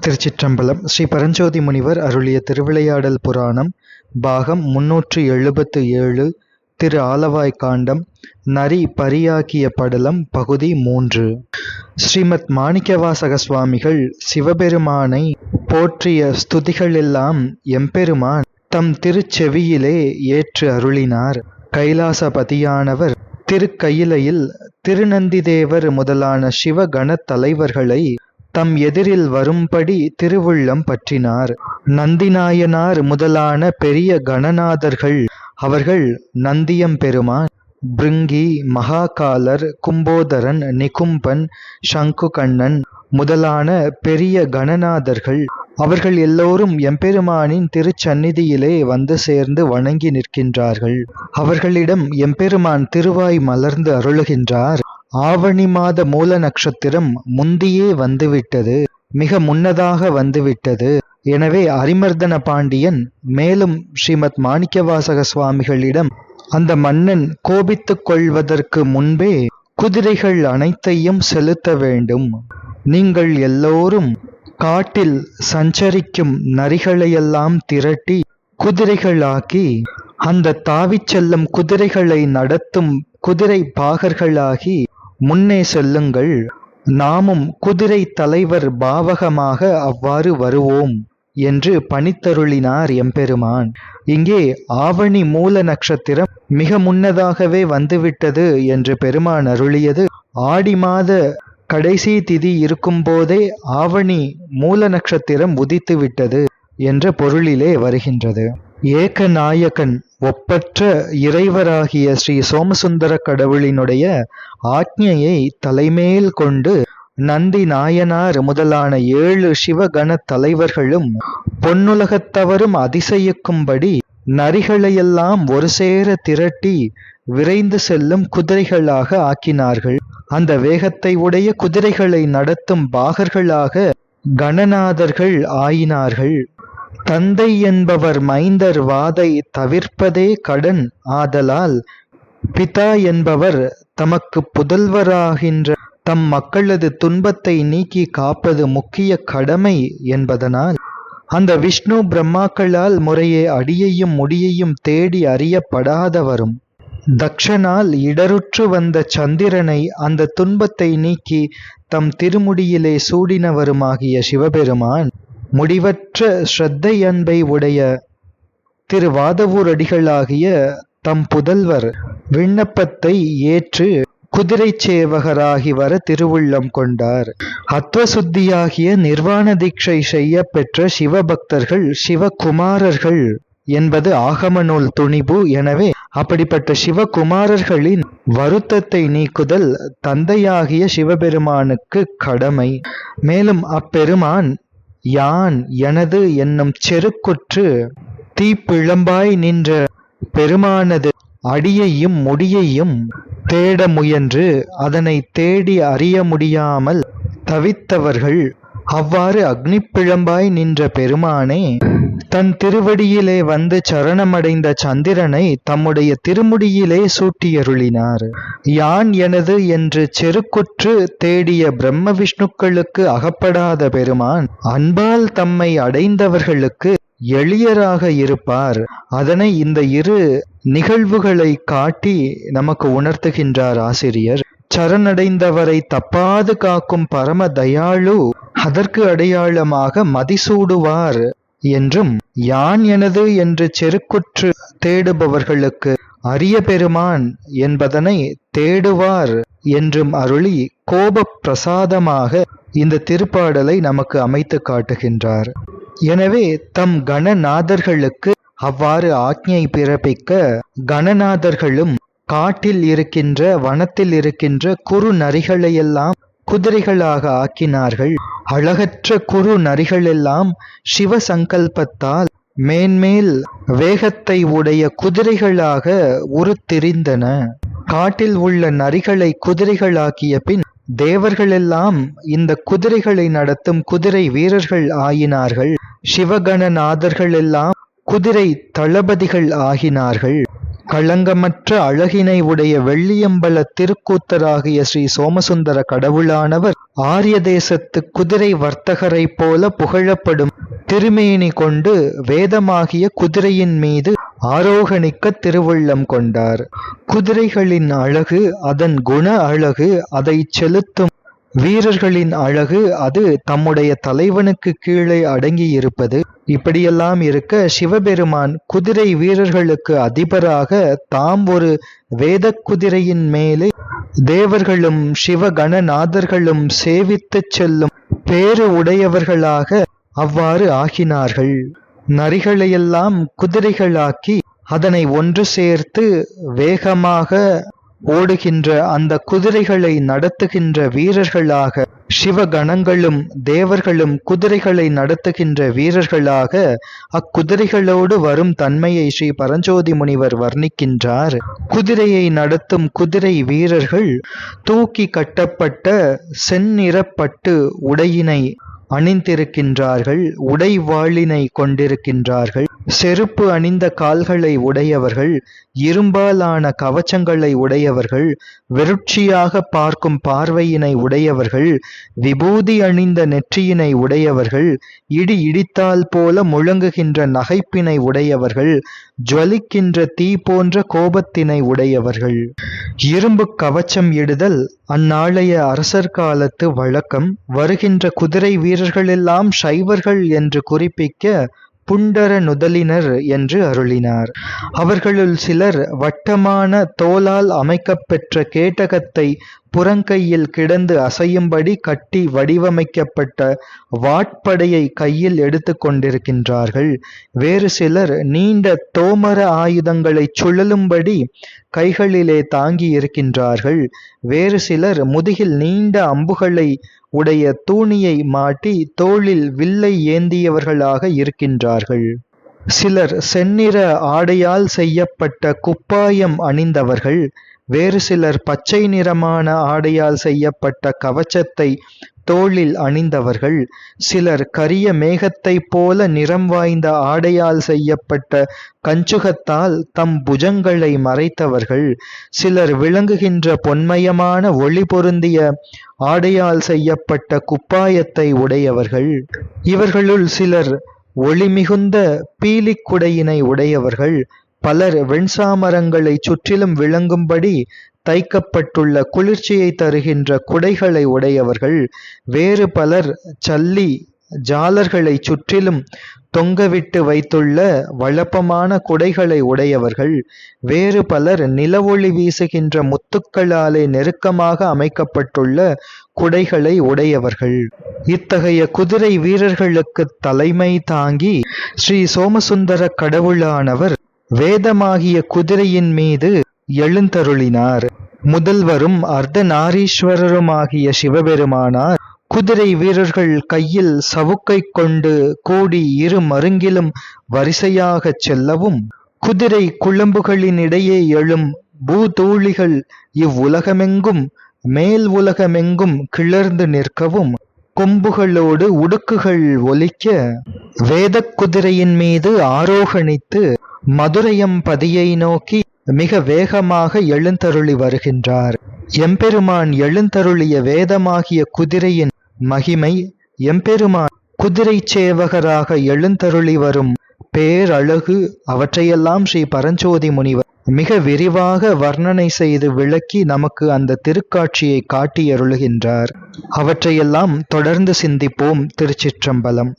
திருச்சிற்றம்பலம். ஸ்ரீ பரஞ்சோதி முனிவர் அருளிய திருவிளையாடல் புராணம் பாகம் 377 திரு ஆலவாய் காண்டம் நரி பரியாக்கிய படலம் பகுதி 3. ஸ்ரீமத் மாணிக்கவாசக சுவாமிகள் சிவபெருமானை போற்றிய ஸ்துதிகளெல்லாம் எம்பெருமான் தம் திருச்செவியிலே ஏற்று அருளினார். கைலாசபதியானவர் திருக்கயிலையில் திருநந்திதேவர் முதலான சிவகணத் தலைவர்களை தம் எதிரில் வரும்படி திருவுள்ளம் பற்றினார். நந்திநாயனார் முதலான பெரிய கணநாதர்கள் அவர்கள் நந்தியம்பெருமான், பிருங்கி, மகாகாலர், கும்போதரன், நிகும்பன், சங்குகண்ணன் முதலான பெரிய கணநாதர்கள் அவர்கள் எல்லோரும் எம்பெருமானின் திருச்சந்நிதியிலே வந்து சேர்ந்து வணங்கி நிற்கின்றார்கள். அவர்களிடம் எம்பெருமான் திருவாய் மலர்ந்து அருளுகின்றார். ஆவணி மாத மூல நட்சத்திரம் முந்தியே வந்துவிட்டது, மிக முன்னதாக வந்துவிட்டது. எனவே அரிமர்தன பாண்டியன் மேலும் ஸ்ரீமத் மாணிக்கவாசக சுவாமிகளிடம் அந்த மன்னன் கோபித்துக் கொள்வதற்கு முன்பே குதிரைகள் அனைத்தையும் செலுத்த வேண்டும். நீங்கள் எல்லோரும் காட்டில் சஞ்சரிக்கும் நரிகளையெல்லாம் திரட்டி குதிரைகளாக்கி அந்த தாவிச் செல்லும் குதிரைகளை நடத்தும் குதிரை பாகர்களாகி முன்னே செல்லுங்கள். நாமும் குதிரை தலைவர் பாவகமாக அவ்வாறு வருவோம் என்று பணித்தருளினார் எம்பெருமான். இங்கே ஆவணி மூல நட்சத்திரம் மிக முன்னதாகவே வந்துவிட்டது என்று பெருமான் அருளியது ஆடி மாத கடைசி திதி இருக்கும்போதே ஆவணி மூல நட்சத்திரம் உதித்து விட்டது என்ற பொருளிலே வருகின்றது. ஏகநாயகன் ஒப்பற்ற இறைவராகிய ஸ்ரீ சோமசுந்தர கடவுளினுடைய ஆக்ஞையை தலைமேல் கொண்டு நந்தி நாயனார் முதலான 7 சிவகண தலைவர்களும் பொன்னுலகத்தவரும் அதிசயிக்கும்படி நரிகளையெல்லாம் ஒரு சேர திரட்டி விரைந்து செல்லும் குதிரைகளாக ஆக்கினார்கள். அந்த வேகத்தை உடைய குதிரைகளை நடத்தும் பாகர்களாக கணநாதர்கள் ஆயினார்கள். தந்தை என்பவர் மைந்தர் வாதை தவிர்ப்பதே கடன் ஆதலால் பிதா என்பவர் தமக்கு புதல்வராகின்ற தம் மக்களது துன்பத்தை நீக்கி காப்பது முக்கிய கடமை என்பதனால் அந்த விஷ்ணு பிரம்மாக்களால் முறையே அடியையும் முடியையும் தேடி அறியப்படாதவரும் தக்ஷனால் இடருற்று வந்த சந்திரனை அந்த துன்பத்தை நீக்கி தம் திருமுடியிலே சூடினவருமாகிய சிவபெருமான் முடிவற்ற ஸ்ரத்தை அன்பை உடைய திருவாதவூர் அடிகளாகிய தம் புதல்வர் விண்ணப்பத்தை ஏற்று குதிரை சேவகராகி வர திருவுள்ளம் கொண்டார். அத்வசுத்தியாகிய நிர்வாண தீட்சை செய்ய பெற்ற சிவபக்தர்கள் சிவகுமாரர்கள் என்பது ஆகம நூல் துணிபு. எனவே அப்படிப்பட்ட சிவகுமாரர்களின் வருத்தத்தை நீக்குதல் தந்தையாகிய சிவபெருமானுக்கு கடமை. மேலும் அப்பெருமான் யான் எனது என்னும் செருக்குற்று தீப்பிழம்பாய் நின்ற பெருமானது அடியையும் முடியையும் தேட முயன்று அதனை தேடி அறிய முடியாமல் தவித்தவர்கள் அவ்வாறு அக்னிப்பிழம்பாய் நின்ற பெருமானே தன் திருவடியிலே வந்து சரணமடைந்த சந்திரனை தம்முடைய திருமுடியிலே சூட்டியருளினார். யான் எனது என்று செருக்குற்று தேடிய பிரம்ம விஷ்ணுக்களுக்கு அகப்படாத பெருமான் அன்பால் தம்மை அடைந்தவர்களுக்கு எளியராக இருப்பார். அதனை இந்த 2 நிகழ்வுகளை காட்டி நமக்கு உணர்த்துகின்றார் ஆசிரியர். சரணடைந்தவரை தப்பாது காக்கும் பரம தயாளு அதற்கு அடையாளமாக மதிசூடுவார் என்றும், யான் எனது என்று செருக்குற்று தேடுபவர்களுக்கு அரிய பெருமான் என்பதனை தேடுவார் என்றும் அருளி கோப பிரசாதமாக இந்த திருப்பாடலை நமக்கு அமைத்து காட்டுகின்றார். எனவே தம் கணநாதர்களுக்கு அவ்வாறு ஆக்ஞை பிறப்பிக்க கணநாதர்களும் காட்டில் இருக்கின்ற வனத்தில் இருக்கின்ற குறு நரிகளையெல்லாம் குதிரைகளாக ஆக்கினார்கள். அழகற்ற குறு நரிகளெல்லாம் சிவ சங்கல்பத்தால் மேன்மேல் வேகத்தை உடைய குதிரைகளாக உருத்திரிந்தன. காட்டில் உள்ள நரிகளை குதிரைகளாக்கிய பின் தேவர்களெல்லாம் இந்த குதிரைகளை நடத்தும் குதிரை வீரர்கள் ஆயினார்கள். சிவகணநாதர்கள் எல்லாம் குதிரை தளபதிகள் ஆகினார்கள். களங்கமற்ற அழகினை உடைய வெள்ளியம்பல திருக்கூத்தராகிய ஸ்ரீ சோமசுந்தர கடவுளானவர் ஆரிய தேசத்து குதிரை வர்த்தகரைப் போல புகழப்படும் திருமேனி கொண்டு வேதமாகிய குதிரையின் மீது ஆரோகணிக்க திருவுள்ளம் கொண்டார். குதிரைகளின் அழகு அதன் குண அழகு, அதை செலுத்தும் வீரர்களின் அழகு அது தம்முடைய தலைவனுக்கு கீழே அடங்கியிருப்பது. இப்படியெல்லாம் இருக்க சிவபெருமான் குதிரை வீரர்களுக்கு அதிபராக தாம் ஒரு வேதக் குதிரையின் மேலே தேவர்களும் சிவகணநாதர்களும் சேவித்துச் செல்லும் பேறு உடையவர்களாக அவ்வாறு ஆக்கினார்கள். நரிகளையெல்லாம் குதிரைகளாக்கி அதனை ஒன்று சேர்த்து வேகமாக ஓடுகின்ற அந்த குதிரைகளை நடத்துகின்ற வீரர்களாக சிவகணங்களும் தேவர்களும் குதிரைகளை நடத்துகின்ற வீரர்களாக அக்குதிரைகளோடு வரும் தன்மையை ஸ்ரீ பரஞ்சோதி முனிவர் வர்ணிக்கின்றார். குதிரையை நடத்தும் குதிரை வீரர்கள் தூக்கி கட்டப்பட்ட செந்நிறப்பட்டு உடையினை அணிந்திருக்கின்றார்கள். உடைவாளினை கொண்டிருக்கின்றார்கள். செருப்பு அணிந்த கால்களை உடையவர்கள், இரும்பாலான கவச்சங்களை உடையவர்கள், வெருட்சியாக பார்க்கும் பார்வையினை உடையவர்கள், விபூதி அணிந்த நெற்றியினை உடையவர்கள், இடி இடித்தால் போல முழங்குகின்ற நகைப்பினை உடையவர்கள், ஜுவலிக்கின்ற தீ போன்ற கோபத்தினை உடையவர்கள். இரும்பு கவச்சம் இடுதல் அந்நாளைய அரசர் காலத்து வழக்கம். வருகின்ற குதிரை வீரர்களெல்லாம் சைவர்கள் என்று குறிப்பிக்க புண்டர நுதலினர் என்று அருளினார். அவர்களுள் சிலர் வட்டமான தோலால் அமைக்கப்பெற்ற கேட்டகத்தை புறங்கையில் கிடந்து அசையும்படி கட்டி வடிவமைக்கப்பட்ட வாட்படையை கையில் எடுத்து கொண்டிருக்கின்றார்கள். வேறு சிலர் நீண்ட தோமர ஆயுதங்களை சுழலும்படி கைகளிலே தாங்கி இருக்கின்றார்கள். வேறு சிலர் முதுகில் நீண்ட அம்புகளை உடைய தூணியை மாட்டி தோளில் வில்லை ஏந்தியவர்களாக இருக்கின்றார்கள். சிலர் செந்நிற ஆடையால் செய்யப்பட்ட குப்பாயம் அணிந்தவர்கள். வேறு சிலர் பச்சை நிறமான ஆடையால் செய்யப்பட்ட கவச்சத்தை தோளில் அணிந்தவர்கள். சிலர் கரிய மேகத்தைப் போல நிறம் வாய்ந்த ஆடையால் செய்யப்பட்ட கஞ்சுகத்தால் தம் புஜங்களை மறைத்தவர்கள். சிலர் விளங்குகின்ற பொன்மயமான ஒளி பொருந்திய ஆடையால் செய்யப்பட்ட குப்பாயத்தை உடையவர்கள். இவர்களுள் சிலர் ஒளிமிகுந்த பீலிக்குடையினை உடையவர்கள். பலர் வெண்சாமரங்களை சுற்றிலும் விளங்கும்படி தைக்கப்பட்டுள்ள குளிர்ச்சியை தருகின்ற குடைகளை உடையவர்கள். வேறு பலர் சல்லி ஜாலர்களை சுற்றிலும் தொங்கவிட்டு வைத்துள்ள வழப்பமான குடைகளை உடையவர்கள். வேறு பலர் நிலவொளி வீசுகின்ற முத்துக்களாலே நெருக்கமாக அமைக்கப்பட்டுள்ள குடைகளை உடையவர்கள். இத்தகைய குதிரை வீரர்களுக்கு தலைமை தாங்கி ஸ்ரீ சோமசுந்தர கடவுளானவர் வேதமாகிய குதிரையின் மீது எழுந்தருளினார். முதல்வரும் அர்த்தநாரீஸ்வரருமாகிய சிவபெருமானார் குதிரை வீரர்கள் கையில் சவுக்கை கொண்டு கூடி இரு மருங்கிலும் வரிசையாகச் செல்லவும், குதிரை குளம்புகளினிடையே எழும் பூதூளிகள் இவ்வுலகமெங்கும் மேல் உலகமெங்கும் கிளர்ந்து நிற்கவும், கொம்புகளோடு உடுக்குகள் ஒலிக்க, வேதக் குதிரையின் மீது ஆரோகணித்து மதுரையம்பதியை நோக்கி மிக வேகமாக எழுந்தருளி வருகின்றார். எம்பெருமான் எழுந்தருளிய வேதமாகிய குதிரையின் மகிமை, எம்பெருமான் குதிரை சேவகராக எழுந்தருளி வரும் பேரழகு, அவற்றையெல்லாம் ஸ்ரீ பரஞ்சோதி முனிவர் மிக விரிவாக வர்ணனை செய்து விளக்கி நமக்கு அந்த திருக்காட்சியை காட்டியருளுகின்றார். அவற்றையெல்லாம் தொடர்ந்து சிந்திப்போம். திருச்சிற்றம்பலம்.